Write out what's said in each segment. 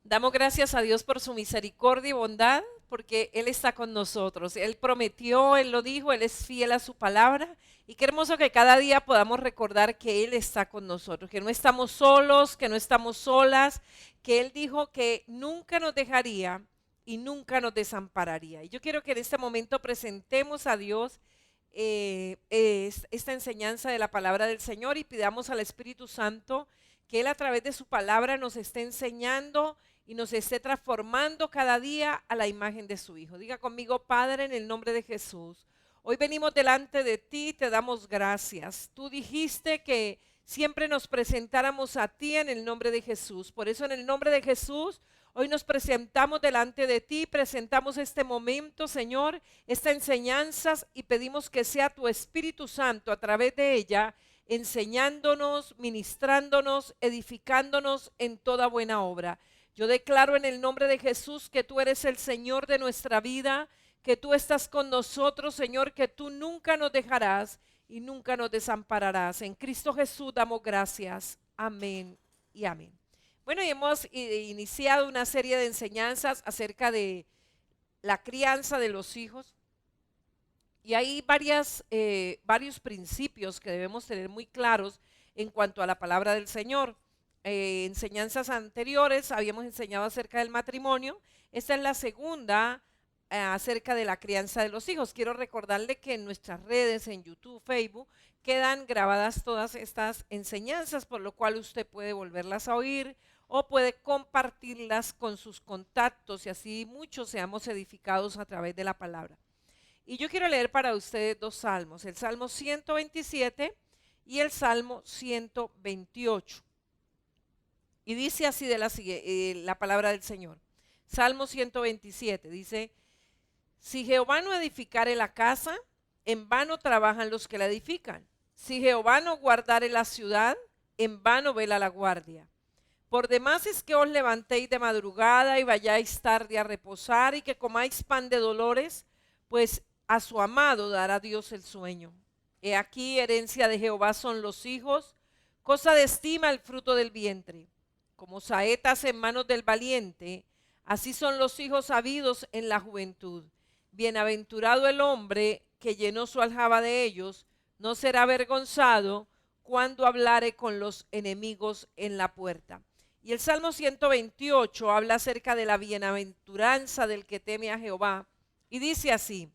Damos gracias a Dios por su misericordia y bondad, porque Él está con nosotros. Él prometió, Él lo dijo, Él es fiel a su palabra. Y qué hermoso que cada día podamos recordar que Él está con nosotros, que no estamos solos, que no estamos solas, que Él dijo que nunca nos dejaría y nunca nos desampararía. Y yo quiero que en este momento presentemos a Dios esta enseñanza de la palabra del Señor y pidamos al Espíritu Santo que Él a través de su palabra nos esté enseñando y nos esté transformando cada día a la imagen de su Hijo. Diga conmigo, Padre, en el nombre de Jesús. Hoy venimos delante de ti, te damos gracias. Tú dijiste que siempre nos presentáramos a ti en el nombre de Jesús. Por eso en el nombre de Jesús, hoy nos presentamos delante de ti, presentamos este momento, Señor, esta enseñanza y pedimos que sea tu Espíritu Santo a través de ella enseñándonos, ministrándonos, edificándonos en toda buena obra. Yo declaro en el nombre de Jesús que tú eres el Señor de nuestra vida, que tú estás con nosotros, Señor, que tú nunca nos dejarás y nunca nos desampararás. En Cristo Jesús damos gracias. Amén y amén. Bueno, y hemos iniciado una serie de enseñanzas acerca de la crianza de los hijos. Y hay varios principios que debemos tener muy claros en cuanto a la palabra del Señor. Enseñanzas anteriores habíamos enseñado acerca del matrimonio. Esta es la segunda acerca de la crianza de los hijos. Quiero recordarle que en nuestras redes, en YouTube, Facebook, quedan grabadas todas estas enseñanzas, por lo cual usted puede volverlas a oír o puede compartirlas con sus contactos y así muchos seamos edificados a través de la palabra. Y yo quiero leer para ustedes dos salmos, el Salmo 127 y el Salmo 128. Y dice así la palabra del Señor. Salmo 127 dice, si Jehová no edificare la casa, en vano trabajan los que la edifican. Si Jehová no guardare la ciudad, en vano vela la guardia. Por demás es que os levantéis de madrugada y vayáis tarde a reposar y que comáis pan de dolores, pues a su amado dará Dios el sueño. He aquí, herencia de Jehová son los hijos, cosa de estima el fruto del vientre. Como saetas en manos del valiente, así son los hijos habidos en la juventud. Bienaventurado el hombre que llenó su aljaba de ellos, no será avergonzado cuando hablare con los enemigos en la puerta. Y el Salmo 128 habla acerca de la bienaventuranza del que teme a Jehová y dice así,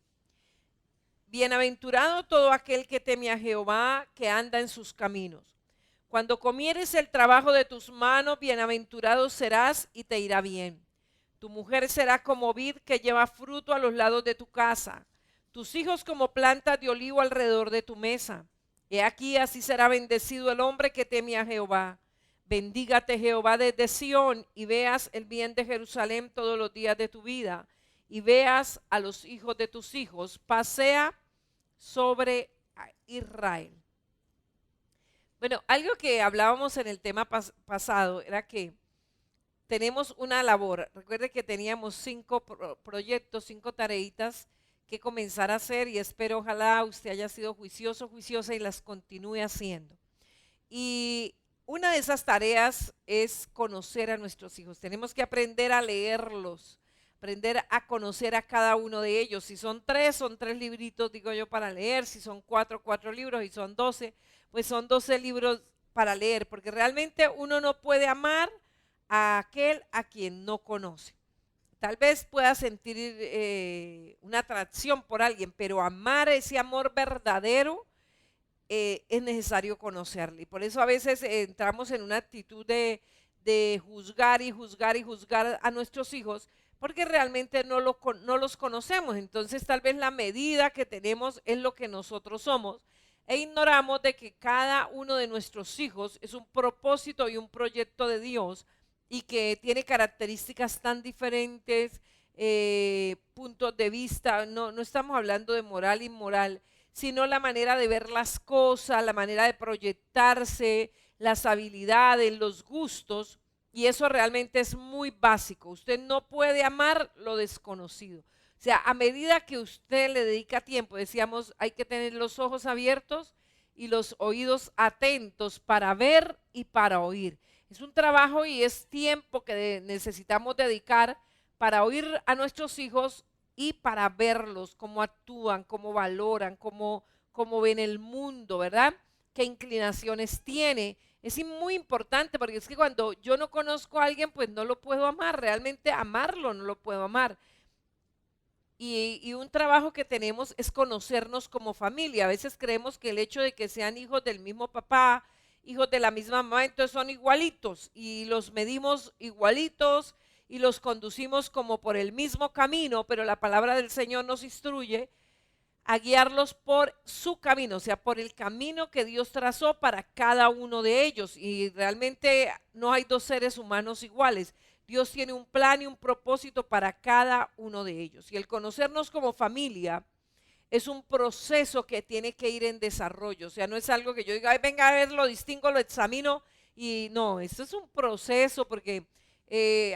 bienaventurado todo aquel que teme a Jehová, que anda en sus caminos. Cuando comieres el trabajo de tus manos, bienaventurado serás y te irá bien. Tu mujer será como vid que lleva fruto a los lados de tu casa, tus hijos como plantas de olivo alrededor de tu mesa. He aquí, así será bendecido el hombre que teme a Jehová. Bendígate Jehová desde Sión y veas el bien de Jerusalén todos los días de tu vida y veas a los hijos de tus hijos. Pasea sobre Israel. Bueno, algo que hablábamos en el tema pasado era que tenemos una labor. Recuerde que teníamos 5 proyectos, 5 tareitas que comenzar a hacer y espero ojalá usted haya sido juicioso, juiciosa y las continúe haciendo. Y una de esas tareas es conocer a nuestros hijos. Tenemos que aprender a leerlos, aprender a conocer a cada uno de ellos. Si son 3, son 3 libritos, digo yo, para leer. Si son 4, 4 libros. Y son 12, pues son 12 libros para leer. Porque realmente uno no puede amar a aquel a quien no conoce. Tal vez pueda sentir una atracción por alguien, pero amar ese amor verdadero es necesario conocerle. Y por eso a veces entramos en una actitud de juzgar y juzgar y juzgar a nuestros hijos, porque realmente no los conocemos. Entonces tal vez la medida que tenemos es lo que nosotros somos e ignoramos de que cada uno de nuestros hijos es un propósito y un proyecto de Dios y que tiene características tan diferentes, puntos de vista. No estamos hablando de moral e inmoral, sino la manera de ver las cosas, la manera de proyectarse, las habilidades, los gustos, y eso realmente es muy básico. Usted no puede amar lo desconocido. O sea, a medida que usted le dedica tiempo, decíamos, hay que tener los ojos abiertos y los oídos atentos para ver y para oír. Es un trabajo y es tiempo que necesitamos dedicar para oír a nuestros hijos y para verlos, cómo actúan, cómo valoran, cómo ven el mundo, ¿verdad? Qué inclinaciones tiene. Es muy importante porque es que cuando yo no conozco a alguien, pues no lo puedo amar, realmente amarlo no lo puedo amar. Y un trabajo que tenemos es conocernos como familia. A veces creemos que el hecho de que sean hijos del mismo papá, hijos de la misma mamá, entonces son igualitos y los medimos igualitos y los conducimos como por el mismo camino, pero la palabra del Señor nos instruye a guiarlos por su camino, o sea, por el camino que Dios trazó para cada uno de ellos. Y realmente no hay dos seres humanos iguales. Dios tiene un plan y un propósito para cada uno de ellos. Y el conocernos como familia es un proceso que tiene que ir en desarrollo. O sea, no es algo que yo diga, ay, venga a ver, lo distingo, lo examino. Y no, esto es un proceso porque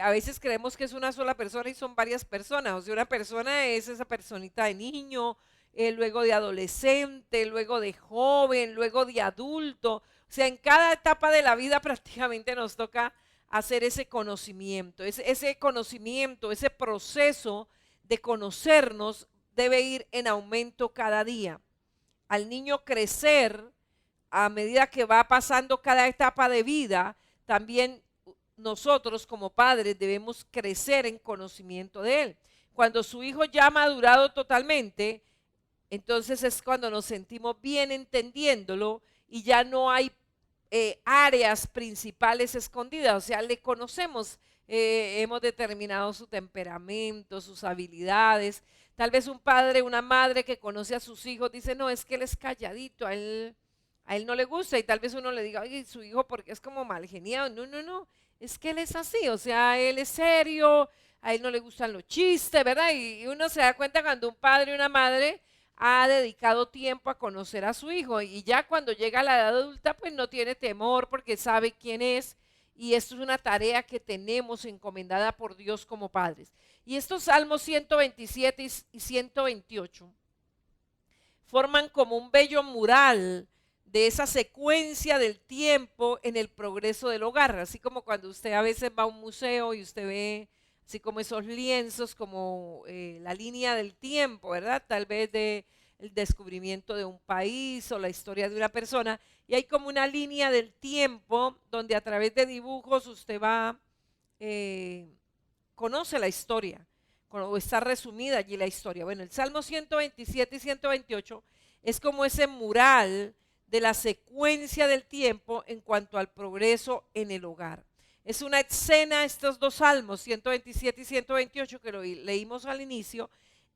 a veces creemos que es una sola persona y son varias personas. O sea, una persona es esa personita de niño, luego de adolescente, luego de joven, luego de adulto. O sea, en cada etapa de la vida prácticamente nos toca hacer ese conocimiento. Ese conocimiento, ese proceso de conocernos debe ir en aumento cada día. Al niño crecer, a medida que va pasando cada etapa de vida, también nosotros como padres debemos crecer en conocimiento de él. Cuando su hijo ya ha madurado totalmente, entonces es cuando nos sentimos bien entendiéndolo y ya no hay áreas principales escondidas, o sea, le conocemos, hemos determinado su temperamento, sus habilidades. Tal vez un padre, una madre que conoce a sus hijos dice, no, es que él es calladito, a él no le gusta, y tal vez uno le diga, oye, su hijo porque es como mal geniado. No, no, no, es que él es así, o sea, él es serio, a él no le gustan los chistes, ¿verdad? Y uno se da cuenta cuando un padre y una madre ha dedicado tiempo a conocer a su hijo y ya cuando llega a la edad adulta pues no tiene temor porque sabe quién es, y esto es una tarea que tenemos encomendada por Dios como padres. Y estos Salmos 127 y 128 forman como un bello mural de esa secuencia del tiempo en el progreso del hogar, así como cuando usted a veces va a un museo y usted ve así como esos lienzos, como la línea del tiempo, ¿verdad? Tal vez de el descubrimiento de un país o la historia de una persona, y hay como una línea del tiempo donde a través de dibujos usted va, eh, conoce la historia, o está resumida allí la historia. Bueno, el Salmo 127 y 128 es como ese mural de la secuencia del tiempo en cuanto al progreso en el hogar. Es una escena, estos dos salmos, 127 y 128, que lo leímos al inicio,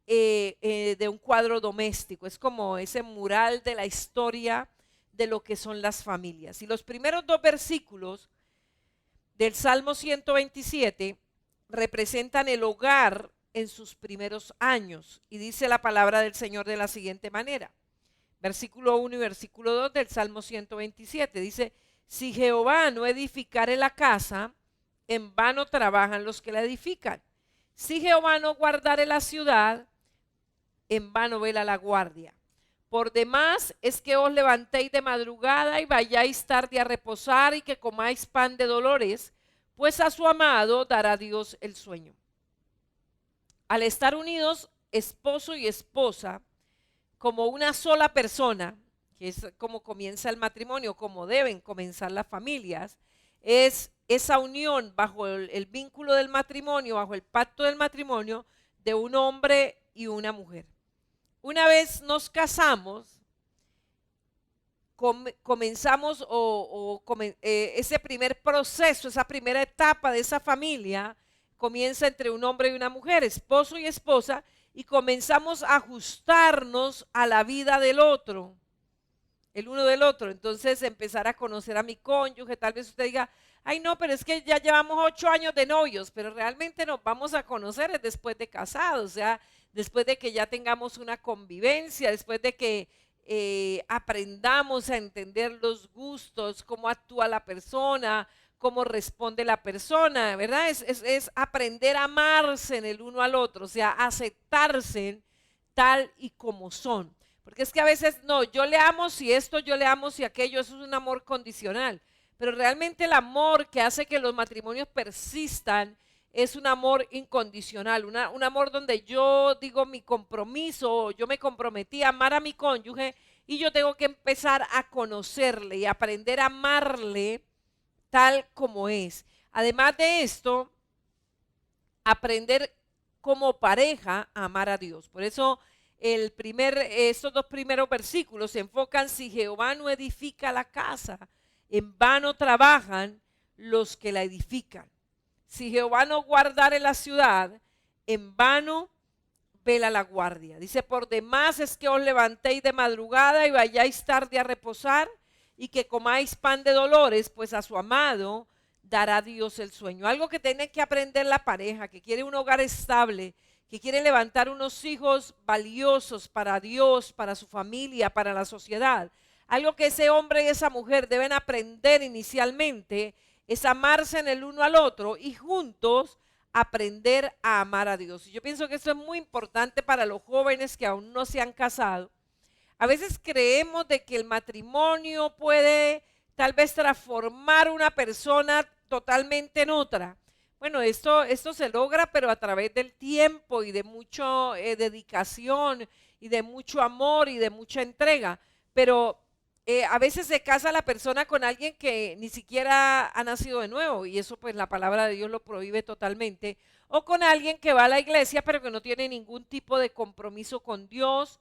de un cuadro doméstico. Es como ese mural de la historia de lo que son las familias. Y los primeros dos versículos del Salmo 127 representan el hogar en sus primeros años. Y dice la palabra del Señor de la siguiente manera. Versículo 1 y versículo 2 del Salmo 127. Dice, si Jehová no edificare la casa, en vano trabajan los que la edifican. Si Jehová no guardare la ciudad, en vano vela la guardia. Por demás es que os levantéis de madrugada y vayáis tarde a reposar y que comáis pan de dolores, pues a su amado dará Dios el sueño. Al estar unidos esposo y esposa como una sola persona, que es como comienza el matrimonio, como deben comenzar las familias, es esa unión bajo el vínculo del matrimonio, bajo el pacto del matrimonio de un hombre y una mujer. Una vez nos casamos, comenzamos ese primer proceso, esa primera etapa de esa familia comienza entre un hombre y una mujer, esposo y esposa, y comenzamos a ajustarnos a la vida del otro, el uno del otro. Entonces empezar a conocer a mi cónyuge. Tal vez usted diga, ay no, pero es que ya llevamos 8 años de novios, pero realmente nos vamos a conocer después de casados, o sea, después de que ya tengamos una convivencia, después de que aprendamos a entender los gustos, cómo actúa la persona, cómo responde la persona, ¿verdad? Es aprender a amarse en el uno al otro, o sea, aceptarse tal y como son. Porque es que a veces, no, yo le amo si esto, yo le amo si aquello, eso es un amor condicional. pero realmente el amor que hace que los matrimonios persistan es un amor incondicional, un amor donde yo digo mi compromiso, yo me comprometí a amar a mi cónyuge y yo tengo que empezar a conocerle y aprender a amarle tal como es. Además de esto, aprender como pareja a amar a Dios. Por eso estos dos primeros versículos se enfocan: si Jehová no edifica la casa, en vano trabajan los que la edifican. Si Jehová no guardare la ciudad, en vano vela la guardia. Dice: por demás es que os levantéis de madrugada y vayáis tarde a reposar, y que comáis pan de dolores, pues a su amado dará Dios el sueño. Algo que tiene que aprender la pareja que quiere un hogar estable, que quiere levantar unos hijos valiosos para Dios, para su familia, para la sociedad. Algo que ese hombre y esa mujer deben aprender inicialmente es amarse en el uno al otro y juntos aprender a amar a Dios. Y yo pienso que esto es muy importante para los jóvenes que aún no se han casado. A veces creemos de que el matrimonio puede tal vez transformar una persona totalmente en otra. Bueno, esto se logra, pero a través del tiempo y de mucha dedicación y de mucho amor y de mucha entrega. Pero a veces se casa la persona con alguien que ni siquiera ha nacido de nuevo, y eso pues la palabra de Dios lo prohíbe totalmente. O con alguien que va a la iglesia pero que no tiene ningún tipo de compromiso con Dios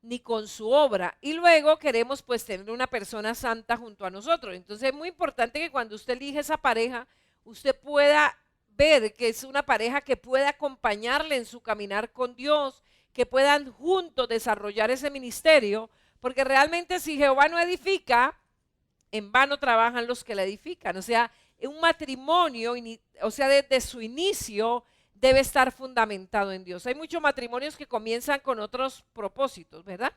ni con su obra, y luego queremos pues tener una persona santa junto a nosotros. Entonces es muy importante que cuando usted elige esa pareja, usted pueda ver que es una pareja que pueda acompañarle en su caminar con Dios, que puedan juntos desarrollar ese ministerio, porque realmente si Jehová no edifica, en vano trabajan los que la edifican. O sea, un matrimonio, o sea, desde su inicio debe estar fundamentado en Dios. Hay muchos matrimonios que comienzan con otros propósitos, ¿verdad?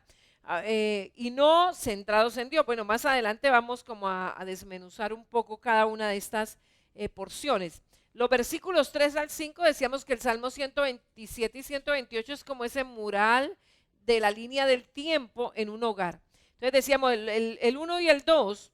Y no centrados en Dios. Bueno, más adelante vamos como a desmenuzar un poco cada una de estas porciones. Los versículos 3 al 5 decíamos que el Salmo 127 y 128 es como ese mural de la línea del tiempo en un hogar. Entonces decíamos, el 1 y el 2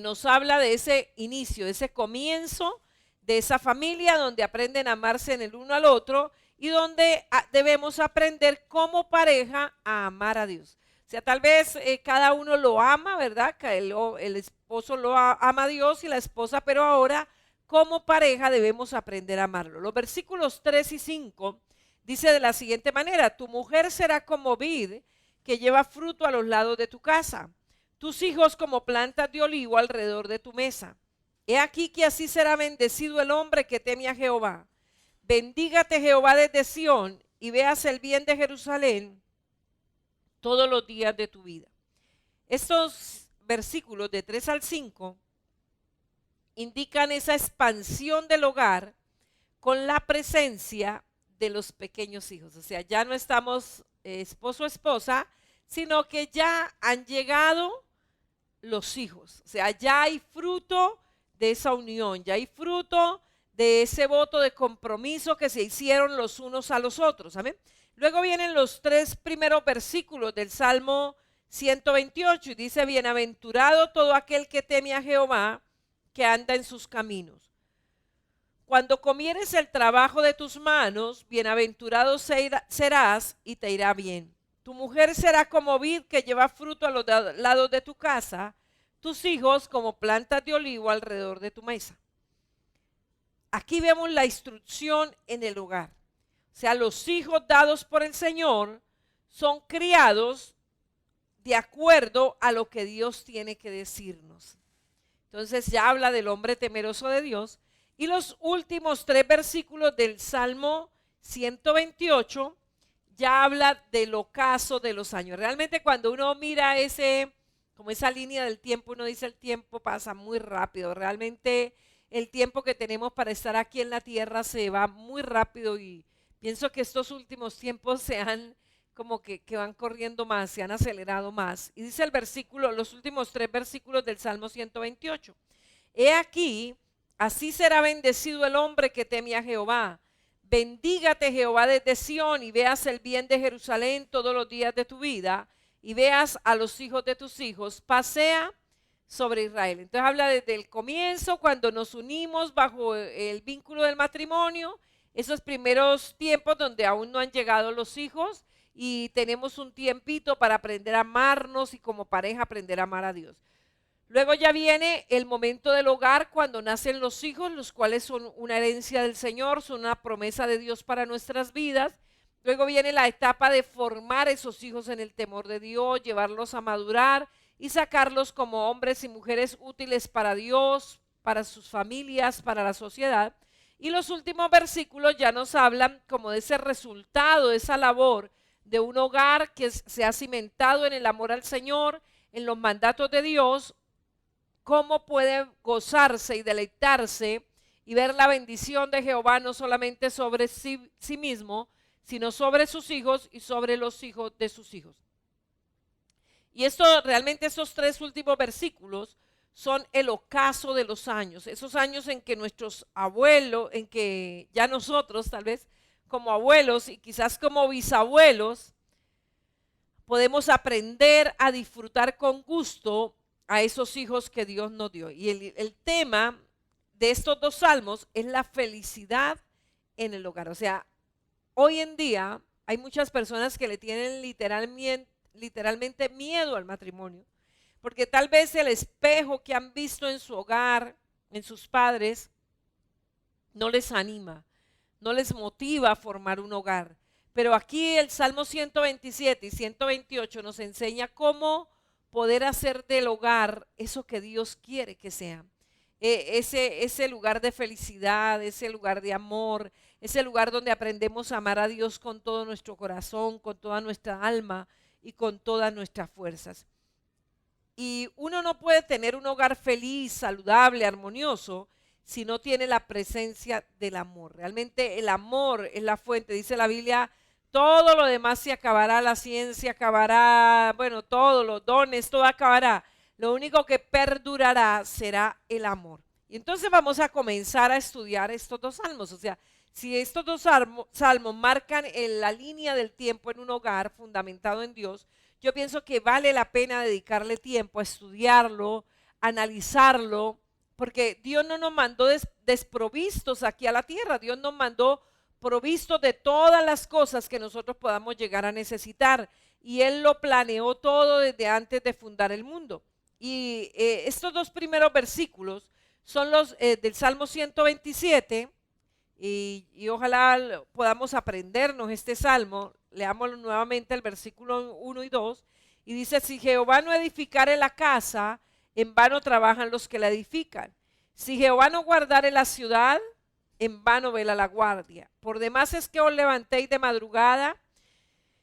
nos habla de ese inicio, de ese comienzo de esa familia donde aprenden a amarse en el uno al otro y donde debemos aprender como pareja a amar a Dios. O sea, tal vez cada uno lo ama, ¿verdad? Que el esposo ama a Dios y la esposa, pero ahora como pareja debemos aprender a amarlo. Los versículos 3 y 5 dice de la siguiente manera: tu mujer será como vid que lleva fruto a los lados de tu casa, tus hijos como plantas de olivo alrededor de tu mesa. He aquí que así será bendecido el hombre que teme a Jehová. Bendígate Jehová desde Sión y veas el bien de Jerusalén todos los días de tu vida. Estos versículos de 3 al 5 indican esa expansión del hogar con la presencia de los pequeños hijos. O sea, ya no estamos esposo o esposa, sino que ya han llegado los hijos. O sea, ya hay fruto de esa unión, ya hay fruto de ese voto de compromiso que se hicieron los unos a los otros. ¿Amén? Luego vienen los 3 primeros versículos del Salmo 128 y dice: bienaventurado todo aquel que teme a Jehová, que anda en sus caminos. Cuando comieres el trabajo de tus manos, bienaventurado serás y te irá bien. Tu mujer será como vid que lleva fruto a los lados de tu casa, tus hijos como plantas de olivo alrededor de tu mesa. Aquí vemos la instrucción en el hogar. O sea, los hijos dados por el Señor son criados de acuerdo a lo que Dios tiene que decirnos. Entonces ya habla del hombre temeroso de Dios. Y los últimos 3 versículos del Salmo 128 ya habla del ocaso de los años. Realmente cuando uno mira como esa línea del tiempo, uno dice: el tiempo pasa muy rápido. Realmente el tiempo que tenemos para estar aquí en la tierra se va muy rápido, y pienso que estos últimos tiempos se han como que van corriendo más, se han acelerado más. Y dice los últimos 3 versículos del Salmo 128. He aquí, así será bendecido el hombre que teme a Jehová. Bendígate Jehová desde Sión y veas el bien de Jerusalén todos los días de tu vida, y veas a los hijos de tus hijos. Pasea sobre Israel. Entonces habla desde el comienzo, cuando nos unimos bajo el vínculo del matrimonio, esos primeros tiempos donde aún no han llegado los hijos y tenemos un tiempito para aprender a amarnos y como pareja aprender a amar a Dios. Luego ya viene el momento del hogar cuando nacen los hijos, los cuales son una herencia del Señor, son una promesa de Dios para nuestras vidas. Luego viene la etapa de formar esos hijos en el temor de Dios, llevarlos a madurar y sacarlos como hombres y mujeres útiles para Dios, para sus familias, para la sociedad. Y los últimos versículos ya nos hablan como de ese resultado, de esa labor de un hogar que se ha cimentado en el amor al Señor, en los mandatos de Dios, cómo puede gozarse y deleitarse y ver la bendición de Jehová no solamente sobre sí mismo, sino sobre sus hijos y sobre los hijos de sus hijos. Y esto realmente, estos tres últimos versículos son el ocaso de los años, esos años en que nuestros abuelos, en que ya nosotros tal vez como abuelos y quizás como bisabuelos, podemos aprender a disfrutar con gusto a esos hijos que Dios nos dio. Y el tema de estos dos salmos es la felicidad en el hogar. O sea, hoy en día hay muchas personas que le tienen literalmente miedo al matrimonio, porque tal vez el espejo que han visto en su hogar, en sus padres, no les anima, no les motiva a formar un hogar. Pero aquí el Salmo 127 y 128 nos enseña cómo poder hacer del hogar eso que Dios quiere que sea. Ese lugar de felicidad, ese lugar de amor, ese lugar donde aprendemos a amar a Dios con todo nuestro corazón, con toda nuestra alma y con todas nuestras fuerzas. Y uno no puede tener un hogar feliz, saludable, armonioso, si no tiene la presencia del amor. Realmente el amor es la fuente, dice la Biblia. Todo lo demás se acabará, la ciencia acabará, bueno, todos los dones, todo acabará. Lo único que perdurará será el amor. Y entonces vamos a comenzar a estudiar estos dos salmos. O sea, si estos dos salmos marcan la línea del tiempo en un hogar fundamentado en Dios, yo pienso que vale la pena dedicarle tiempo a estudiarlo, analizarlo, porque Dios no nos mandó desprovistos aquí a la tierra. Dios nos mandó provistos de todas las cosas que nosotros podamos llegar a necesitar. Y Él lo planeó todo desde antes de fundar el mundo. Y estos dos primeros versículos son los del Salmo 127 y ojalá podamos aprendernos este Salmo. Leámoslo nuevamente el versículo 1 y 2 y dice: si Jehová no edificare la casa, en vano trabajan los que la edifican. Si Jehová no guardare la ciudad, en vano vela la guardia. Por demás es que os levantéis de madrugada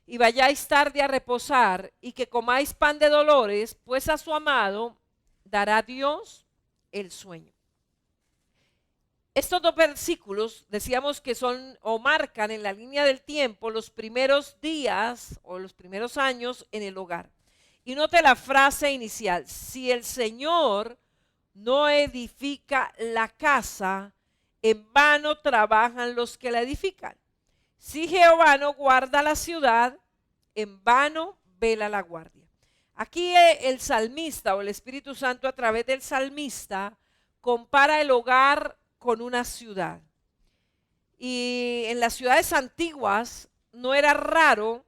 y vayáis tarde a reposar, y que comáis pan de dolores, pues a su amado dará Dios el sueño. Estos dos versículos decíamos que son o marcan en la línea del tiempo los primeros días o los primeros años en el hogar. Y note la frase inicial: si el Señor no edifica la casa, en vano trabajan los que la edifican. Si Jehová no guarda la ciudad, en vano vela la guardia. Aquí el salmista o el Espíritu Santo a través del salmista compara el hogar con una ciudad. Y en las ciudades antiguas no era raro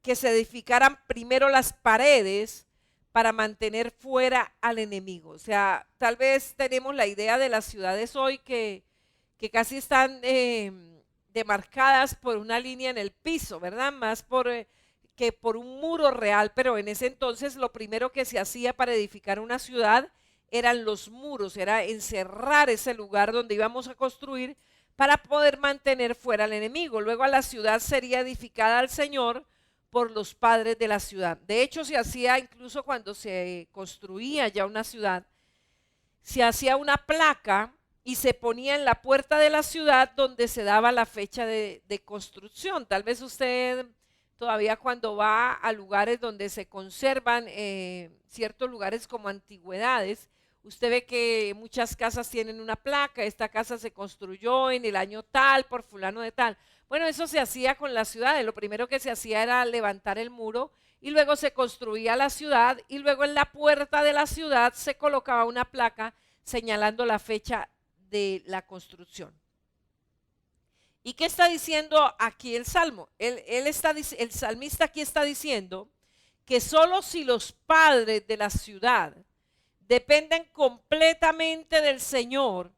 que se edificaran primero las paredes para mantener fuera al enemigo. O sea, tal vez tenemos la idea de las ciudades hoy que casi están demarcadas por una línea en el piso, ¿verdad? Más que por un muro real, pero en ese entonces lo primero que se hacía para edificar una ciudad eran los muros, era encerrar ese lugar donde íbamos a construir para poder mantener fuera al enemigo. Luego la ciudad sería edificada al Señor por los padres de la ciudad. De hecho, se hacía incluso cuando se construía ya una ciudad, se hacía una placa y se ponía en la puerta de la ciudad donde se daba la fecha de construcción. Tal vez usted todavía cuando va a lugares donde se conservan ciertos lugares como antigüedades, usted ve que muchas casas tienen una placa: esta casa se construyó en el año tal por fulano de tal. Bueno, eso se hacía con las ciudades. Lo primero que se hacía era levantar el muro y luego se construía la ciudad y luego en la puerta de la ciudad se colocaba una placa señalando la fecha de la construcción. ¿Y qué está diciendo aquí el Salmo? El salmista aquí está diciendo que solo si los padres de la ciudad dependen completamente del Señor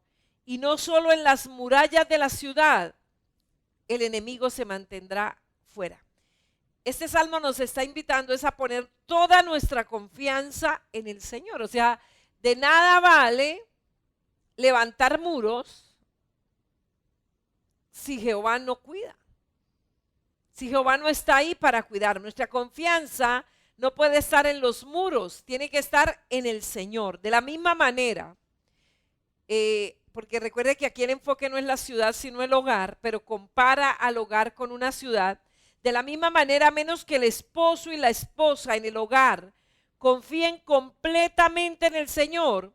y no solo en las murallas de la ciudad, el enemigo se mantendrá fuera. Este salmo nos está invitando es a poner toda nuestra confianza en el Señor. O sea, de nada vale levantar muros si Jehová no cuida. Si Jehová no está ahí para cuidar. Nuestra confianza no puede estar en los muros, tiene que estar en el Señor. De la misma manera, porque recuerde que aquí el enfoque no es la ciudad sino el hogar, pero compara al hogar con una ciudad. De la misma manera, menos que el esposo y la esposa en el hogar confíen completamente en el Señor,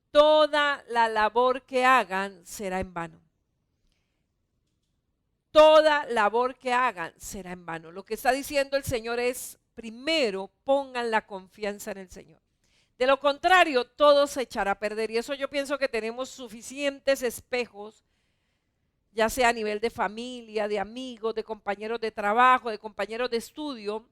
toda la labor que hagan será en vano. Toda labor que hagan será en vano. Lo que está diciendo el Señor es, primero pongan la confianza en el Señor. De lo contrario, todo se echará a perder. Y eso yo pienso que tenemos suficientes espejos, ya sea a nivel de familia, de amigos, de compañeros de trabajo, de compañeros de estudio,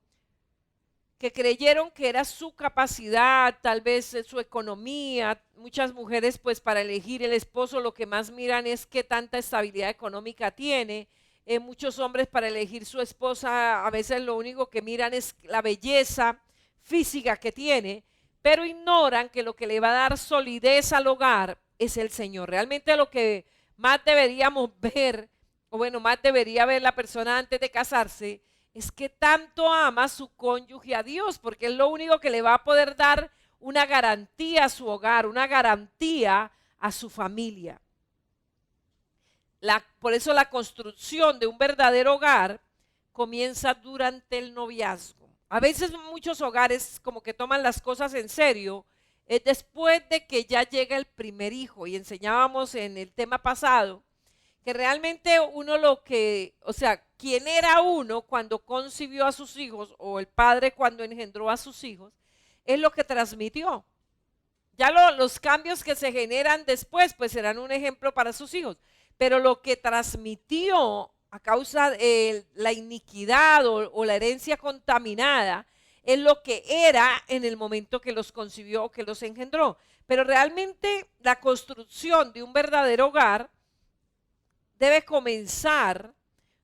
que creyeron que era su capacidad, tal vez su economía. Muchas mujeres, pues para elegir el esposo lo que más miran es qué tanta estabilidad económica tiene. Muchos hombres para elegir su esposa a veces lo único que miran es la belleza física que tiene, pero ignoran que lo que le va a dar solidez al hogar es el Señor. Realmente lo que más deberíamos ver, o bueno, más debería ver la persona antes de casarse, es que tanto ama a su cónyuge, a Dios, porque es lo único que le va a poder dar una garantía a su hogar, una garantía a su familia. Por eso la construcción de un verdadero hogar comienza durante el noviazgo. A veces muchos hogares como que toman las cosas en serio después de que ya llega el primer hijo, y enseñábamos en el tema pasado que realmente uno quién era uno cuando concibió a sus hijos, o el padre cuando engendró a sus hijos, es lo que transmitió. Ya los cambios que se generan después pues serán un ejemplo para sus hijos, pero lo que transmitió a causa de la iniquidad o la herencia contaminada es lo que era en el momento que los concibió o que los engendró. Pero realmente la construcción de un verdadero hogar debe comenzar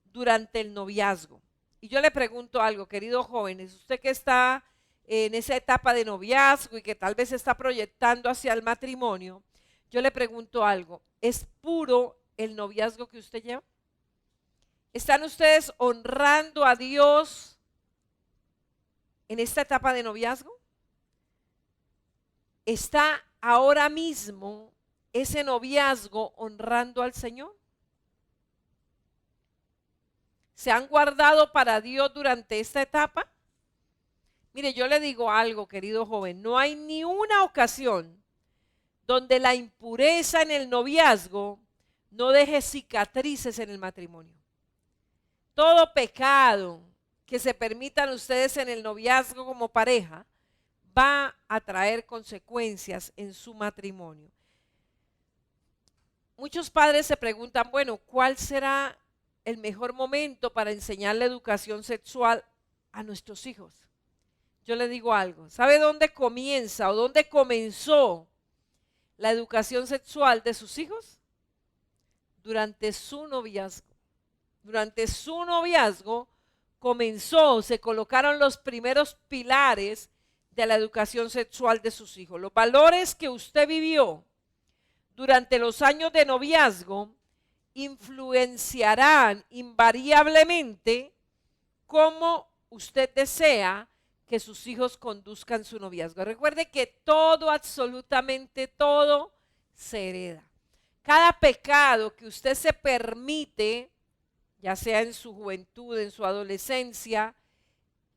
durante el noviazgo. Y yo le pregunto algo, queridos jóvenes, usted que está en esa etapa de noviazgo y que tal vez está proyectando hacia el matrimonio, yo le pregunto algo, ¿es puro el noviazgo que usted lleva? ¿Están ustedes honrando a Dios en esta etapa de noviazgo? ¿Está ahora mismo ese noviazgo honrando al Señor? ¿Se han guardado para Dios durante esta etapa? Mire, yo le digo algo, querido joven, no hay ni una ocasión donde la impureza en el noviazgo no deje cicatrices en el matrimonio. Todo pecado que se permitan ustedes en el noviazgo como pareja va a traer consecuencias en su matrimonio. Muchos padres se preguntan, bueno, ¿cuál será el mejor momento para enseñar la educación sexual a nuestros hijos? Yo le digo algo, ¿sabe dónde comienza o dónde comenzó la educación sexual de sus hijos? Durante su noviazgo. Durante su noviazgo se colocaron los primeros pilares de la educación sexual de sus hijos. Los valores que usted vivió durante los años de noviazgo influenciarán invariablemente cómo usted desea que sus hijos conduzcan su noviazgo. Recuerde que todo, absolutamente todo, se hereda. Cada pecado que usted se permite, ya sea en su juventud, en su adolescencia,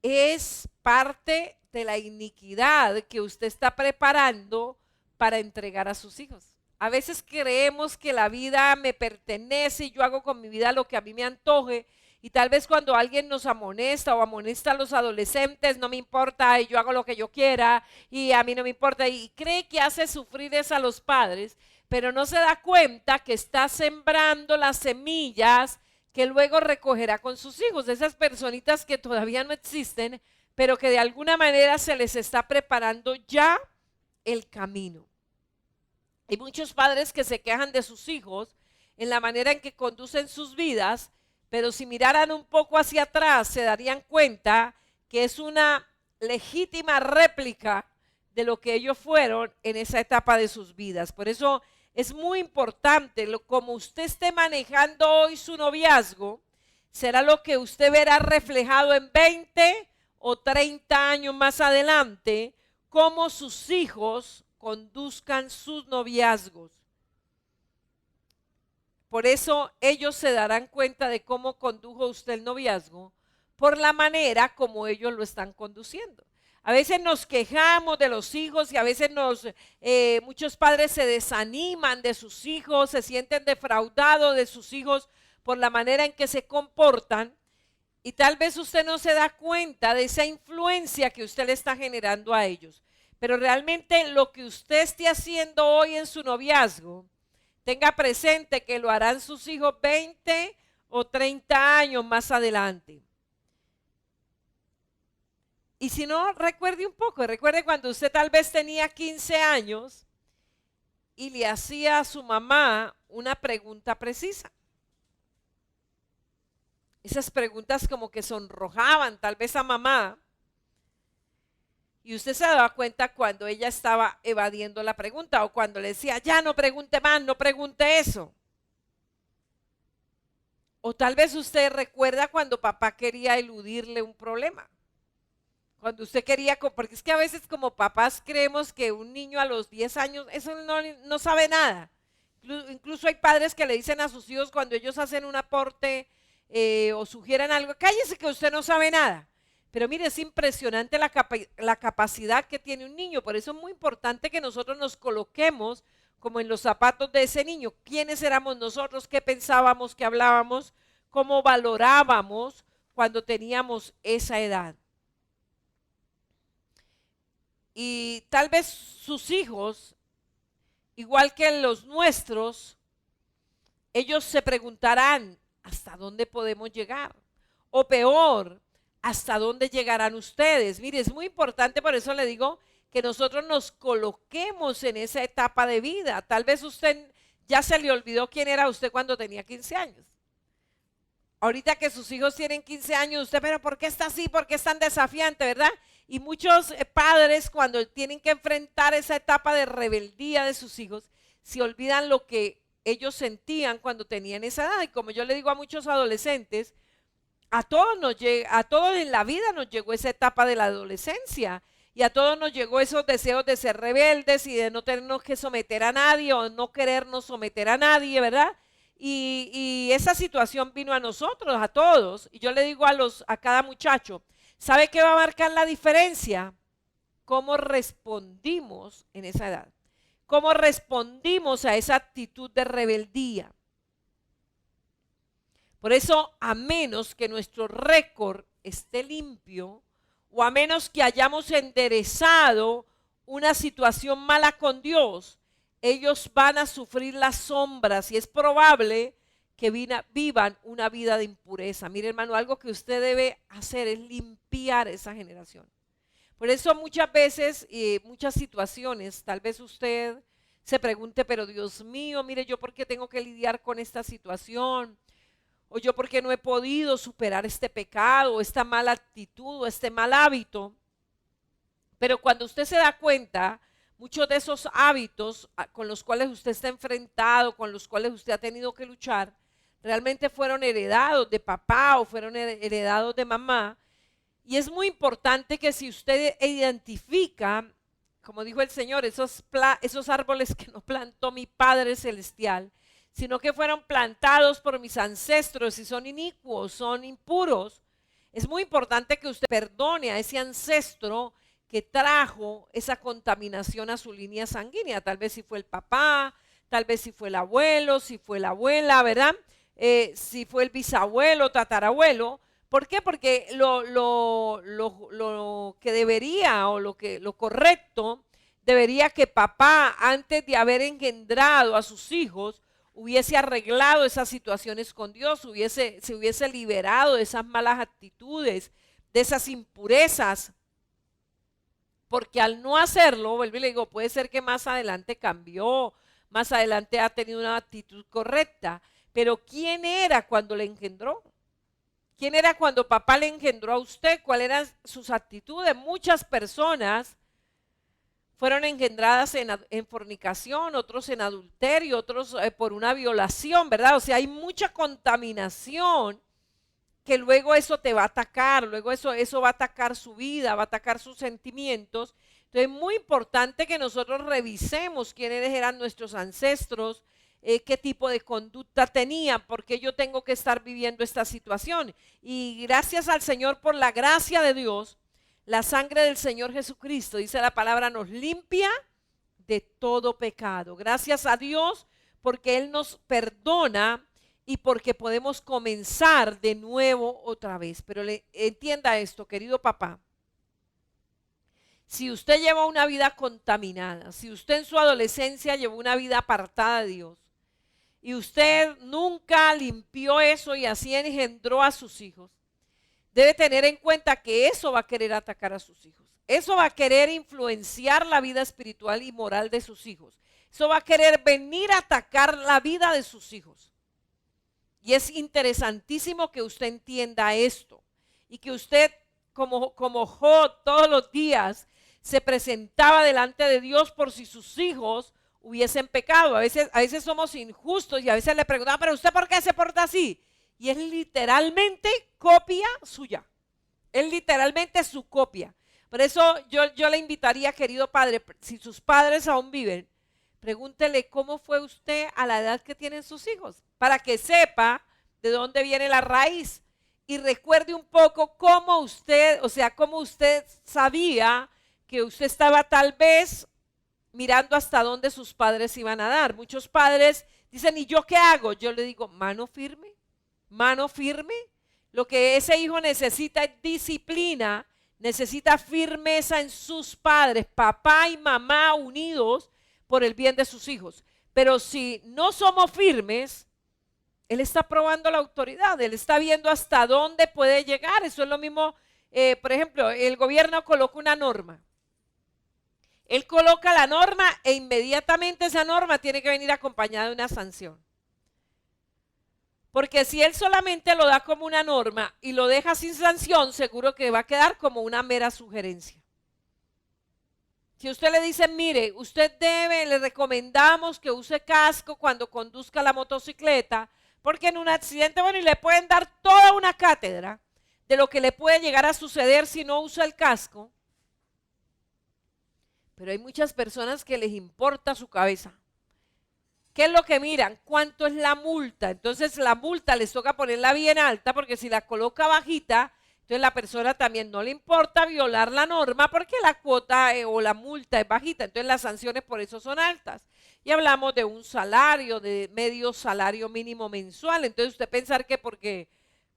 es parte de la iniquidad que usted está preparando para entregar a sus hijos. A veces creemos que la vida me pertenece y yo hago con mi vida lo que a mí me antoje, Y tal vez cuando alguien nos amonesta o amonesta a los adolescentes, no me importa y yo hago lo que yo quiera y a mí no me importa, y cree que hace sufrir eso a los padres, pero no se da cuenta que está sembrando las semillas que luego recogerá con sus hijos, esas personitas que todavía no existen, pero que de alguna manera se les está preparando ya el camino. Hay muchos padres que se quejan de sus hijos en la manera en que conducen sus vidas, pero si miraran un poco hacia atrás se darían cuenta que es una legítima réplica de lo que ellos fueron en esa etapa de sus vidas. Por eso es muy importante, como usted esté manejando hoy su noviazgo, será lo que usted verá reflejado en 20 o 30 años más adelante, cómo sus hijos conduzcan sus noviazgos. Por eso ellos se darán cuenta de cómo condujo usted el noviazgo por la manera como ellos lo están conduciendo. A veces nos quejamos de los hijos y a veces muchos padres se desaniman de sus hijos, se sienten defraudados de sus hijos por la manera en que se comportan, y tal vez usted no se da cuenta de esa influencia que usted le está generando a ellos. Pero realmente lo que usted esté haciendo hoy en su noviazgo, tenga presente que lo harán sus hijos 20 o 30 años más adelante. Y si no, recuerde un poco, recuerde cuando usted tal vez tenía 15 años y le hacía a su mamá una pregunta precisa. Esas preguntas como que sonrojaban tal vez a mamá. Y usted se daba cuenta cuando ella estaba evadiendo la pregunta o cuando le decía, ya no pregunte más, no pregunte eso. O tal vez usted recuerda cuando papá quería eludirle un problema. Cuando usted quería, porque es que a veces como papás creemos que un niño a los 10 años, eso no sabe nada. Incluso hay padres que le dicen a sus hijos cuando ellos hacen un aporte o sugieren algo, cállese que usted no sabe nada. Pero mire, es impresionante la capacidad que tiene un niño. Por eso es muy importante que nosotros nos coloquemos como en los zapatos de ese niño. ¿Quiénes éramos nosotros? ¿Qué pensábamos? ¿Qué hablábamos? ¿Cómo valorábamos cuando teníamos esa edad? Y tal vez sus hijos, igual que los nuestros, ellos se preguntarán, ¿hasta dónde podemos llegar? O peor, ¿hasta dónde llegarán ustedes? Mire, es muy importante, por eso le digo que nosotros nos coloquemos en esa etapa de vida. Tal vez usted ya se le olvidó quién era usted cuando tenía 15 años. Ahorita que sus hijos tienen 15 años, usted, pero ¿por qué está así? ¿Por qué es tan desafiante, verdad? Y muchos padres cuando tienen que enfrentar esa etapa de rebeldía de sus hijos, se olvidan lo que ellos sentían cuando tenían esa edad. Y como yo le digo a muchos adolescentes, a todos en la vida nos llegó esa etapa de la adolescencia y a todos nos llegó esos deseos de ser rebeldes y de no tenernos que someter a nadie o no querernos someter a nadie, ¿verdad? Y esa situación vino a nosotros, a todos. Y yo le digo a cada muchacho, ¿sabe qué va a marcar la diferencia? ¿Cómo respondimos en esa edad? ¿Cómo respondimos a esa actitud de rebeldía? Por eso, a menos que nuestro récord esté limpio o a menos que hayamos enderezado una situación mala con Dios, ellos van a sufrir las sombras y es probable que vivan una vida de impureza. Mire, hermano, algo que usted debe hacer es limpiar esa generación. Por eso muchas veces, muchas situaciones, tal vez usted se pregunte, pero Dios mío, mire, ¿yo por qué tengo que lidiar con esta situación? O yo por qué no he podido superar este pecado, esta mala actitud, o este mal hábito. Pero cuando usted se da cuenta, muchos de esos hábitos con los cuales usted está enfrentado, con los cuales usted ha tenido que luchar, realmente fueron heredados de papá o fueron heredados de mamá. Y es muy importante que si usted identifica, como dijo el Señor, esos árboles que no plantó mi Padre Celestial, sino que fueron plantados por mis ancestros y son inicuos, son impuros, es muy importante que usted perdone a ese ancestro que trajo esa contaminación a su línea sanguínea. Tal vez si fue el papá, tal vez si fue el abuelo, si fue la abuela, ¿verdad? si fue el bisabuelo, tatarabuelo. ¿Por qué? Porque lo que debería o lo correcto debería que papá, antes de haber engendrado a sus hijos, hubiese arreglado esas situaciones con Dios, se hubiese liberado de esas malas actitudes, de esas impurezas, porque al no hacerlo, vuelvo y le digo, puede ser que más adelante cambió, más adelante ha tenido una actitud correcta, pero ¿quién era cuando le engendró? ¿Quién era cuando papá le engendró a usted? ¿Cuáles eran sus actitudes? Muchas personas fueron engendradas en fornicación, otros en adulterio, otros por una violación, ¿verdad? O sea, hay mucha contaminación que luego eso te va a atacar, luego eso va a atacar su vida, va a atacar sus sentimientos. Entonces es muy importante que nosotros revisemos quiénes eran nuestros ancestros, qué tipo de conducta tenían, por qué yo tengo que estar viviendo esta situación. Y gracias al Señor por la gracia de Dios, la sangre del Señor Jesucristo, dice la palabra, nos limpia de todo pecado. Gracias a Dios porque Él nos perdona y porque podemos comenzar de nuevo otra vez. Pero entienda esto, querido papá. Si usted lleva una vida contaminada, si usted en su adolescencia llevó una vida apartada de Dios y usted nunca limpió eso y así engendró a sus hijos, debe tener en cuenta que eso va a querer atacar a sus hijos. Eso va a querer influenciar la vida espiritual y moral de sus hijos. Eso va a querer venir a atacar la vida de sus hijos. Y es interesantísimo que usted entienda esto y que usted como Job todos los días se presentaba delante de Dios por si sus hijos hubiesen pecado. A veces somos injustos y a veces le preguntamos, pero ¿usted por qué se porta así? Y es literalmente copia suya. Es literalmente su copia. Por eso yo le invitaría, querido padre, si sus padres aún viven, pregúntele cómo fue usted a la edad que tienen sus hijos, para que sepa de dónde viene la raíz y recuerde un poco cómo usted, o sea, cómo usted sabía que usted estaba tal vez mirando hasta dónde sus padres iban a dar. Muchos padres dicen, ¿y yo qué hago? Yo le digo, mano firme, mano firme. Lo que ese hijo necesita es disciplina, necesita firmeza en sus padres, papá y mamá unidos por el bien de sus hijos. Pero si no somos firmes, él está probando la autoridad, él está viendo hasta dónde puede llegar. Eso es lo mismo, por ejemplo, el gobierno coloca una norma. Él coloca la norma e inmediatamente esa norma tiene que venir acompañada de una sanción. Porque si él solamente lo da como una norma y lo deja sin sanción, seguro que va a quedar como una mera sugerencia. Si usted le dice, mire, le recomendamos que use casco cuando conduzca la motocicleta, porque en un accidente, bueno, y le pueden dar toda una cátedra de lo que le puede llegar a suceder si no usa el casco. Pero hay muchas personas que les importa su cabeza. ¿Qué es lo que miran? ¿Cuánto es la multa? Entonces la multa les toca ponerla bien alta porque si la coloca bajita, entonces la persona también no le importa violar la norma porque la cuota o la multa es bajita. Entonces las sanciones por eso son altas. Y hablamos de un salario, de medio salario mínimo mensual. Entonces usted pensar que porque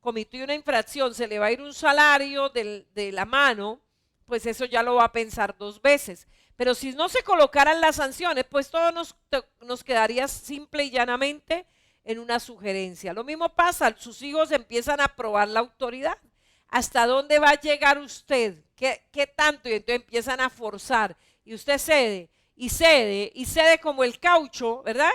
cometió una infracción se le va a ir un salario de la mano, pues eso ya lo va a pensar dos veces. Pero si no se colocaran las sanciones, pues todo nos quedaría simple y llanamente en una sugerencia. Lo mismo pasa, sus hijos empiezan a probar la autoridad. ¿Hasta dónde va a llegar usted? ¿Qué tanto? Y entonces empiezan a forzar. Y usted cede, y cede, y cede como el caucho, ¿verdad?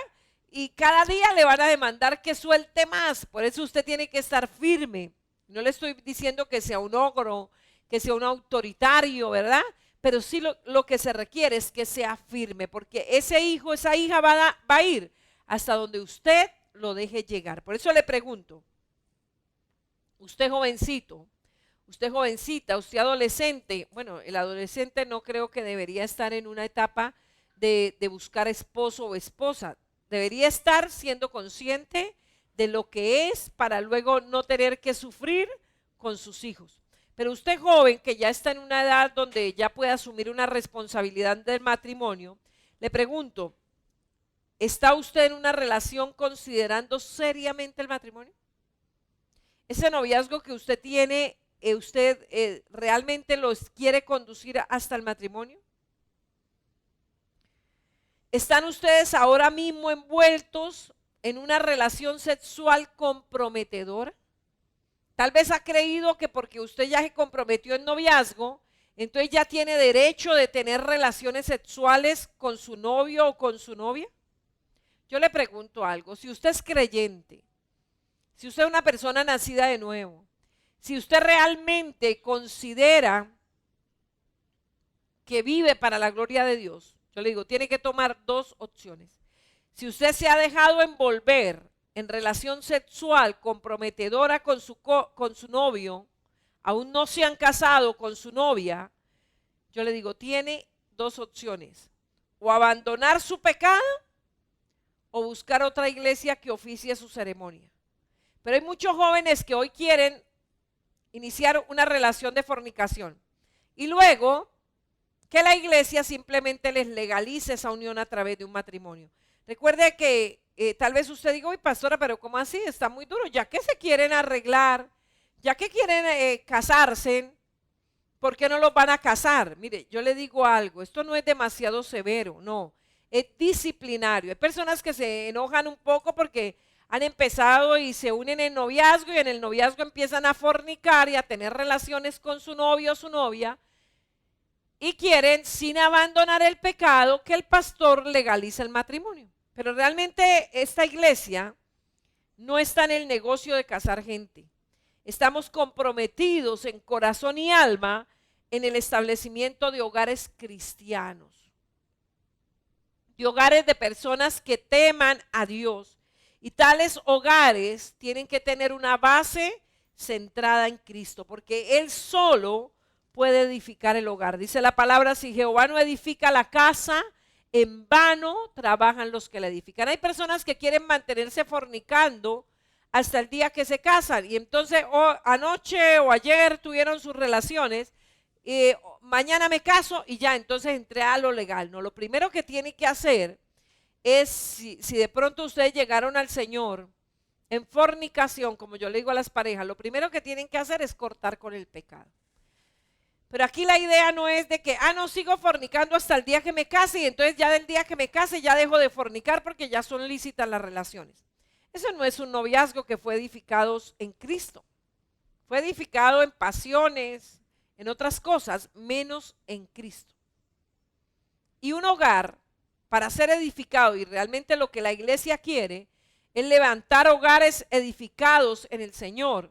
Y cada día le van a demandar que suelte más. Por eso usted tiene que estar firme. No le estoy diciendo que sea un ogro, que sea un autoritario, ¿verdad? Pero sí lo que se requiere es que sea firme, porque ese hijo, esa hija va a ir hasta donde usted lo deje llegar. Por eso le pregunto, usted jovencito, usted jovencita, usted adolescente, bueno, el adolescente no creo que debería estar en una etapa de buscar esposo o esposa. Debería estar siendo consciente de lo que es para luego no tener que sufrir con sus hijos. Pero usted joven que ya está en una edad donde ya puede asumir una responsabilidad del matrimonio, le pregunto, ¿Está usted en una relación considerando seriamente el matrimonio? Ese noviazgo que usted tiene, ¿usted realmente los quiere conducir hasta el matrimonio? ¿Están ustedes ahora mismo envueltos en una relación sexual comprometedora? Tal vez ha creído que porque usted ya se comprometió en noviazgo, entonces ya tiene derecho de tener relaciones sexuales con su novio o con su novia. Yo le pregunto algo, si usted es creyente, si usted es una persona nacida de nuevo, si usted realmente considera que vive para la gloria de Dios, yo le digo, tiene que tomar dos opciones. Si usted se ha dejado envolver en relación sexual comprometedora con su novio, aún no se han casado con su novia, yo le digo, tiene dos opciones, o abandonar su pecado o buscar otra iglesia que oficie su ceremonia. Pero hay muchos jóvenes que hoy quieren iniciar una relación de fornicación y luego que la iglesia simplemente les legalice esa unión a través de un matrimonio. Recuerde que tal vez usted diga, uy, pastora, pero ¿cómo así? Está muy duro. Ya que se quieren arreglar, ya que quieren casarse, ¿por qué no los van a casar? Mire, yo le digo algo, esto no es demasiado severo, no, es disciplinario. Hay personas que se enojan un poco porque han empezado y se unen en noviazgo y en el noviazgo empiezan a fornicar y a tener relaciones con su novio o su novia y quieren, sin abandonar el pecado, que el pastor legalice el matrimonio. Pero realmente esta iglesia no está en el negocio de casar gente. Estamos comprometidos en corazón y alma en el establecimiento de hogares cristianos, de hogares de personas que teman a Dios. Y tales hogares tienen que tener una base centrada en Cristo, porque Él solo puede edificar el hogar. Dice la palabra, si Jehová no edifica la casa, en vano trabajan los que la edifican. Hay personas que quieren mantenerse fornicando hasta el día que se casan y entonces anoche o ayer tuvieron sus relaciones, mañana me caso y ya, entonces entré a lo legal. No, lo primero que tiene que hacer es, si de pronto ustedes llegaron al Señor en fornicación, como yo le digo a las parejas, lo primero que tienen que hacer es cortar con el pecado. Pero aquí la idea no es de que, no sigo fornicando hasta el día que me case y entonces ya del día que me case ya dejo de fornicar porque ya son lícitas las relaciones. Eso no es un noviazgo que fue edificado en Cristo. Fue edificado en pasiones, en otras cosas, menos en Cristo. Y un hogar, para ser edificado, y realmente lo que la iglesia quiere, es levantar hogares edificados en el Señor.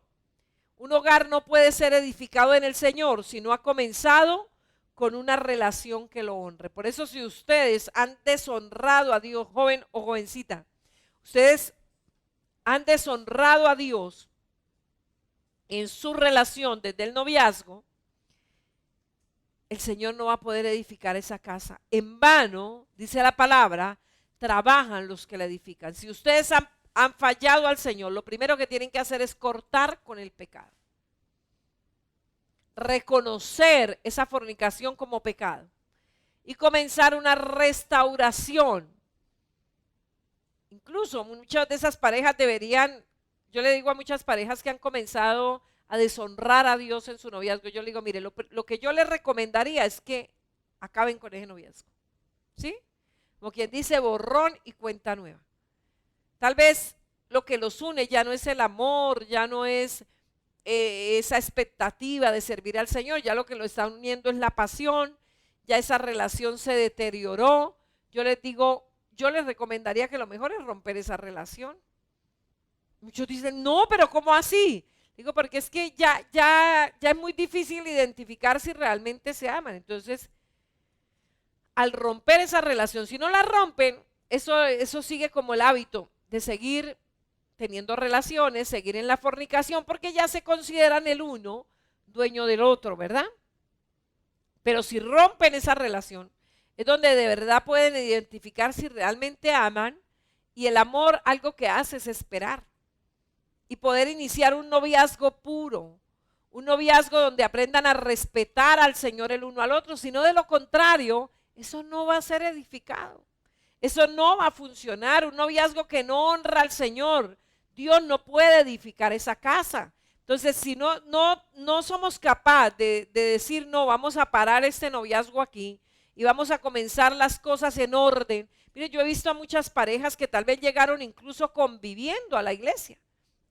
Un hogar no puede ser edificado en el Señor si no ha comenzado con una relación que lo honre. Por eso si ustedes han deshonrado a Dios, joven o jovencita, ustedes han deshonrado a Dios en su relación desde el noviazgo, el Señor no va a poder edificar esa casa. En vano, dice la palabra, trabajan los que la edifican. Si ustedes han fallado al Señor, lo primero que tienen que hacer es cortar con el pecado. Reconocer esa fornicación como pecado y comenzar una restauración. Incluso muchas de esas parejas deberían, yo le digo a muchas parejas que han comenzado a deshonrar a Dios en su noviazgo, yo le digo, mire, lo que yo les recomendaría es que acaben con ese noviazgo, ¿sí? Como quien dice, borrón y cuenta nueva. Tal vez lo que los une ya no es el amor, ya no es esa expectativa de servir al Señor, ya lo que lo está uniendo es la pasión, ya esa relación se deterioró. Yo les digo, yo les recomendaría que lo mejor es romper esa relación. Muchos dicen, no, pero ¿cómo así? Digo, porque es que ya es muy difícil identificar si realmente se aman. Entonces, al romper esa relación, si no la rompen, eso sigue como el hábito de seguir teniendo relaciones, seguir en la fornicación, porque ya se consideran el uno dueño del otro, ¿verdad? Pero si rompen esa relación, es donde de verdad pueden identificar si realmente aman, y el amor algo que hace es esperar y poder iniciar un noviazgo puro, un noviazgo donde aprendan a respetar al Señor el uno al otro, sino de lo contrario, eso no va a ser edificado. Eso no va a funcionar. Un noviazgo que no honra al Señor, Dios no puede edificar esa casa. Entonces, si no somos capaces de decir, no, vamos a parar este noviazgo aquí y vamos a comenzar las cosas en orden. Mire, yo he visto a muchas parejas que tal vez llegaron incluso conviviendo a la iglesia,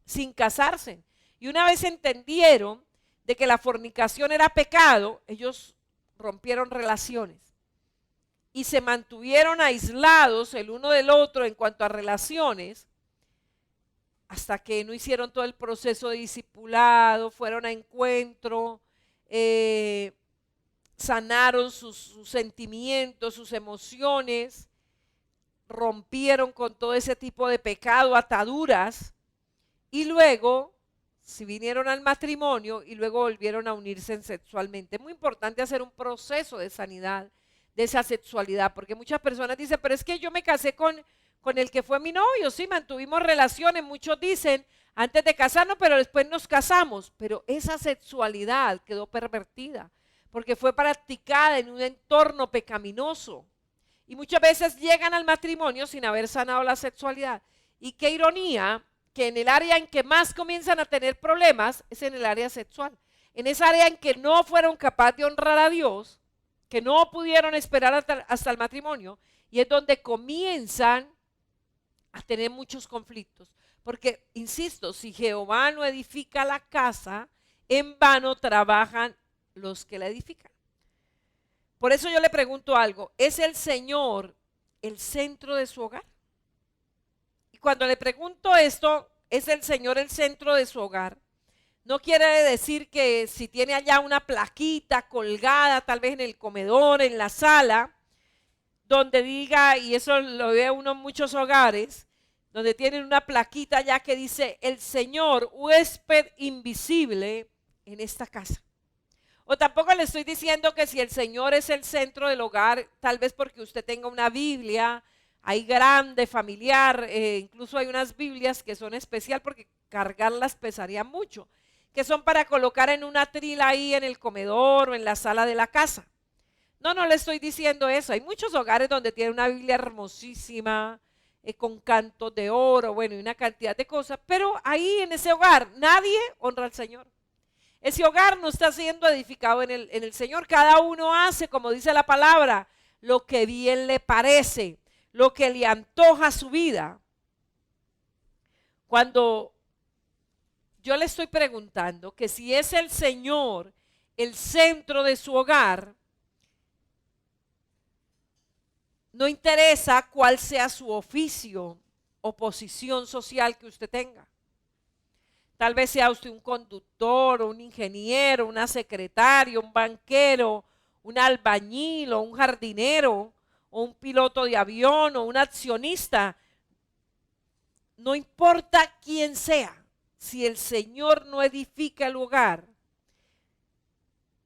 sin casarse. Y una vez entendieron de que la fornicación era pecado, ellos rompieron relaciones y se mantuvieron aislados el uno del otro en cuanto a relaciones, hasta que no hicieron todo el proceso de discipulado, fueron a encuentro, sanaron sus sentimientos, sus emociones, rompieron con todo ese tipo de pecado, ataduras, y luego si vinieron al matrimonio y luego volvieron a unirse sexualmente. Es muy importante hacer un proceso de sanidad de esa sexualidad, porque muchas personas dicen, pero es que yo me casé con el que fue mi novio, sí, mantuvimos relaciones, muchos dicen, antes de casarnos, pero después nos casamos, pero esa sexualidad quedó pervertida, porque fue practicada en un entorno pecaminoso, y muchas veces llegan al matrimonio sin haber sanado la sexualidad, y qué ironía, que en el área en que más comienzan a tener problemas es en el área sexual, en esa área en que no fueron capaces de honrar a Dios, que no pudieron esperar hasta el matrimonio, y es donde comienzan a tener muchos conflictos, porque insisto, si Jehová no edifica la casa, en vano trabajan los que la edifican. Por eso yo le pregunto algo, ¿es el Señor el centro de su hogar? Y cuando le pregunto esto, ¿es el Señor el centro de su hogar? No quiere decir que si tiene allá una plaquita colgada, tal vez en el comedor, en la sala, donde diga, y eso lo ve uno en muchos hogares, donde tienen una plaquita ya que dice, el Señor, huésped invisible en esta casa. O tampoco le estoy diciendo que si el Señor es el centro del hogar, tal vez porque usted tenga una Biblia ahí grande, familiar, incluso hay unas Biblias que son especial porque cargarlas pesaría mucho, que son para colocar en una trila ahí en el comedor o en la sala de la casa. No le estoy diciendo eso. Hay muchos hogares donde tienen una Biblia hermosísima, con cantos de oro, bueno, y una cantidad de cosas, pero ahí en ese hogar nadie honra al Señor. Ese hogar no está siendo edificado en el Señor. Cada uno hace, como dice la palabra, lo que bien le parece, lo que le antoja su vida. Cuando yo le estoy preguntando que si es el Señor el centro de su hogar, no interesa cuál sea su oficio o posición social que usted tenga. Tal vez sea usted un conductor, o un ingeniero, una secretaria, un banquero, un albañil o un jardinero, o un piloto de avión o un accionista. No importa quién sea, si el Señor no edifica el hogar,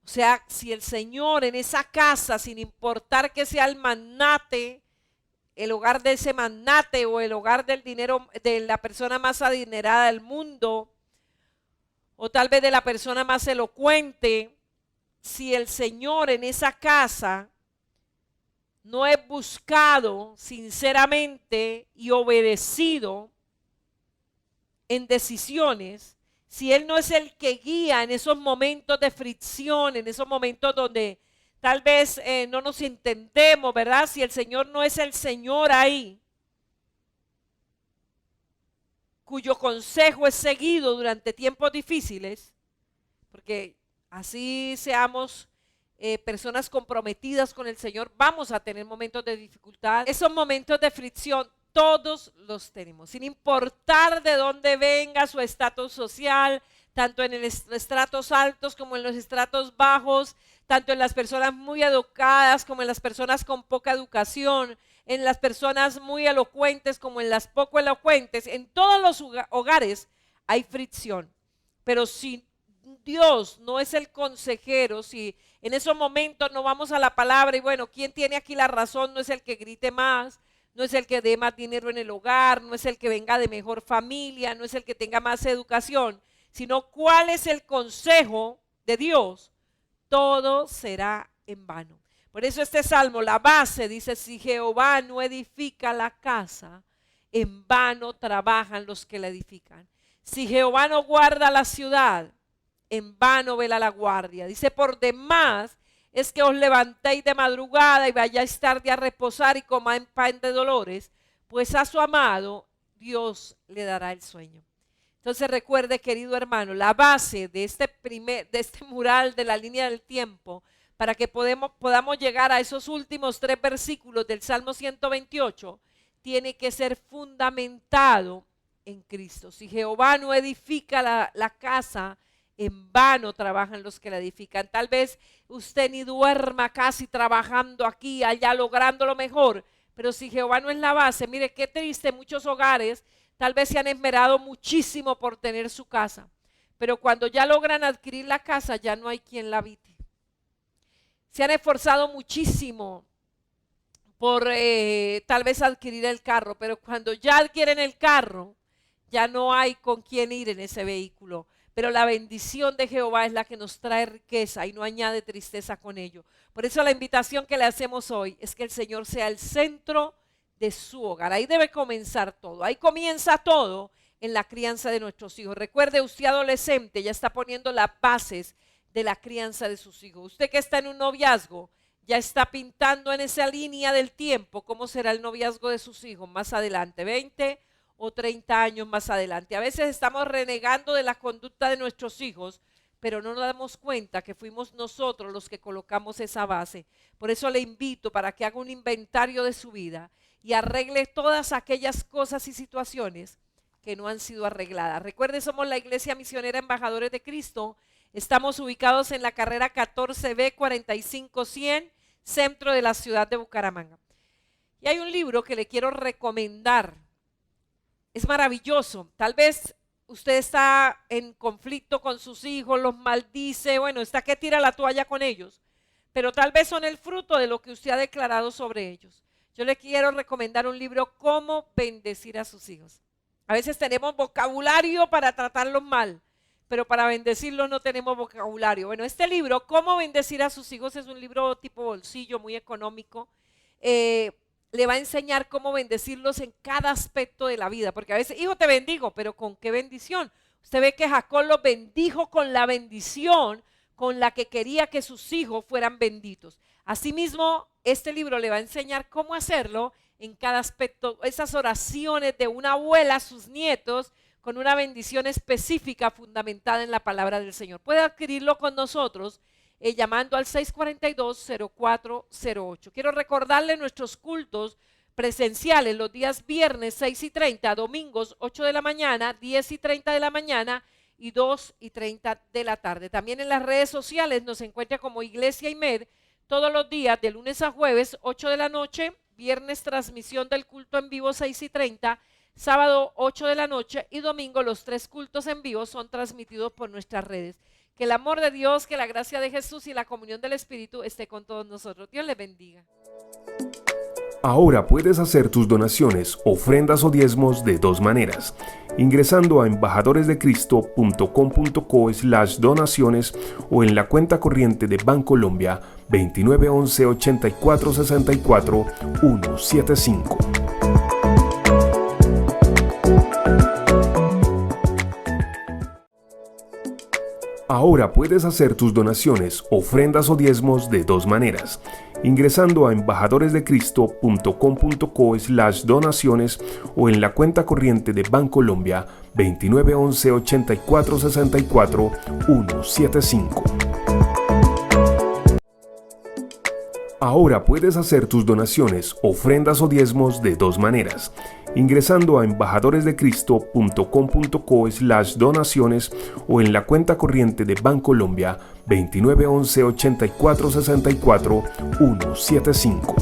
o sea, si el Señor en esa casa, sin importar que sea el magnate, el hogar de ese magnate o el hogar del dinero de la persona más adinerada del mundo, o tal vez de la persona más elocuente, si el Señor en esa casa no es buscado sinceramente y obedecido en decisiones, si Él no es el que guía en esos momentos de fricción, en esos momentos donde tal vez no nos entendemos, ¿verdad? Si el Señor no es el Señor ahí, cuyo consejo es seguido durante tiempos difíciles, porque así seamos personas comprometidas con el Señor, vamos a tener momentos de dificultad. Esos momentos de fricción todos los tenemos, sin importar de dónde venga su estatus social, tanto en los estratos altos como en los estratos bajos, tanto en las personas muy educadas como en las personas con poca educación, en las personas muy elocuentes como en las poco elocuentes. En todos los hogares hay fricción, pero si Dios no es el consejero, si en esos momentos no vamos a la palabra y bueno, ¿quién tiene aquí la razón? No es el que grite más, no es el que dé más dinero en el hogar, no es el que venga de mejor familia, no es el que tenga más educación, sino cuál es el consejo de Dios, todo será en vano. Por eso este salmo, la base, dice: si Jehová no edifica la casa, en vano trabajan los que la edifican. Si Jehová no guarda la ciudad, en vano vela la guardia. Dice: por demás es que os levantéis de madrugada y vayáis tarde a reposar y comáis pan de dolores, pues a su amado Dios le dará el sueño. Entonces recuerde, querido hermano, la base de este mural de la línea del tiempo, para que podamos llegar a esos últimos 3 versículos del Salmo 128, tiene que ser fundamentado en Cristo. Si Jehová no edifica la casa, en vano trabajan los que la edifican. Tal vez usted ni duerma casi trabajando aquí, allá, logrando lo mejor, pero si Jehová no es la base, mire qué triste, muchos hogares tal vez se han esmerado muchísimo por tener su casa, pero cuando ya logran adquirir la casa, ya no hay quien la habite. Se han esforzado muchísimo por tal vez adquirir el carro, pero cuando ya adquieren el carro, ya no hay con quién ir en ese vehículo. Pero la bendición de Jehová es la que nos trae riqueza y no añade tristeza con ello. Por eso la invitación que le hacemos hoy es que el Señor sea el centro de su hogar. Ahí debe comenzar todo. Ahí comienza todo en la crianza de nuestros hijos. Recuerde, usted adolescente ya está poniendo las bases de la crianza de sus hijos. Usted que está en un noviazgo ya está pintando en esa línea del tiempo cómo será el noviazgo de sus hijos más adelante, 20 o 30 años más adelante. A veces estamos renegando de la conducta de nuestros hijos, pero no nos damos cuenta que fuimos nosotros los que colocamos esa base. Por eso le invito para que haga un inventario de su vida y arregle todas aquellas cosas y situaciones que no han sido arregladas. Recuerde, somos la Iglesia Misionera Embajadores de Cristo. Estamos ubicados en la carrera 14B 45100, centro de la ciudad de Bucaramanga. Y hay un libro que le quiero recomendar. Es maravilloso. Tal vez usted está en conflicto con sus hijos, los maldice, bueno, está que tira la toalla con ellos, pero tal vez son el fruto de lo que usted ha declarado sobre ellos. Yo le quiero recomendar un libro, Cómo bendecir a sus hijos. A veces tenemos vocabulario para tratarlos mal, pero para bendecirlos no tenemos vocabulario. Bueno, este libro, Cómo bendecir a sus hijos, es un libro tipo bolsillo, muy económico. Le va a enseñar cómo bendecirlos en cada aspecto de la vida, porque a veces, hijo, te bendigo, pero ¿con qué bendición? Usted ve que Jacob los bendijo con la bendición con la que quería que sus hijos fueran benditos. Asimismo, este libro le va a enseñar cómo hacerlo en cada aspecto, esas oraciones de una abuela a sus nietos, con una bendición específica fundamentada en la palabra del Señor. Puede adquirirlo con nosotros llamando al 642-0408. Quiero recordarle nuestros cultos presenciales los días viernes 6:30, domingos 8 de la mañana, 10:30 de la mañana y 2:30 de la tarde. También en las redes sociales nos encuentra como Iglesia IMED todos los días de lunes a jueves 8 de la noche, viernes transmisión del culto en vivo 6:30, sábado 8 de la noche y domingo los 3 cultos en vivo son transmitidos por nuestras redes. Que el amor de Dios, que la gracia de Jesús y la comunión del Espíritu esté con todos nosotros. Dios les bendiga. Ahora puedes hacer tus donaciones, ofrendas o diezmos de 2 maneras. Ingresando a embajadoresdecristo.com.co/donaciones o en la cuenta corriente de Bancolombia 2911 84 64 175. Ahora puedes hacer tus donaciones, ofrendas o diezmos de 2 maneras. Ingresando a embajadoresdecristo.com.co/donaciones o en la cuenta corriente de Bancolombia 2911 84 64 175. Ahora puedes hacer tus donaciones, ofrendas o diezmos de 2 maneras. Ingresando a embajadoresdecristo.com.co/donaciones o en la cuenta corriente de Bancolombia 2911 84 64 175.